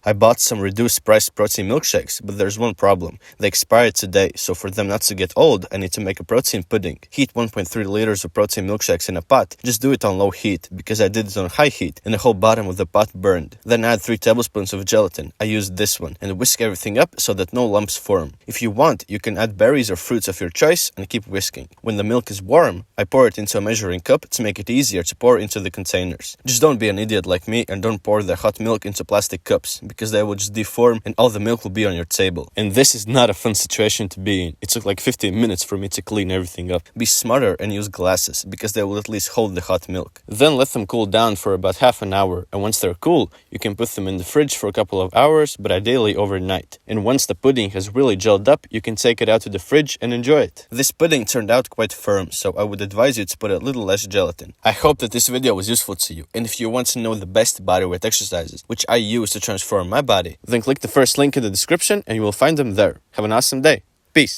I bought some reduced price protein milkshakes, but there's one problem. They expired today, so for them not to get old, I need to make a protein pudding. Heat 1.3 liters of protein milkshakes in a pot. Just do it on low heat, because I did it on high heat, and the whole bottom of the pot burned. Then add 3 tablespoons of gelatin. I used this one, and whisk everything up so that no lumps form. If you want, you can add berries or fruits of your choice and keep whisking. When the milk is warm, I pour it into a measuring cup to make it easier to pour into the containers. Just don't be an idiot like me and don't pour the hot milk into plastic cups, because they will just deform and all the milk will be on your table. And this is not a fun situation to be in. It took like 15 minutes for me to clean everything up. Be smarter and use glasses, because they will at least hold the hot milk. Then let them cool down for about half an hour, and once they're cool, you can put them in the fridge for a couple of hours, but ideally overnight. And once the pudding has really gelled up, you can take it out to the fridge and enjoy it. This pudding turned out quite firm, so I would advise you to put a little less gelatin. I hope that this video was useful to you, and if you want to know the best bodyweight exercises, which I use to transform my body, then click the first link in the description and you will find them there. Have an awesome day. Peace.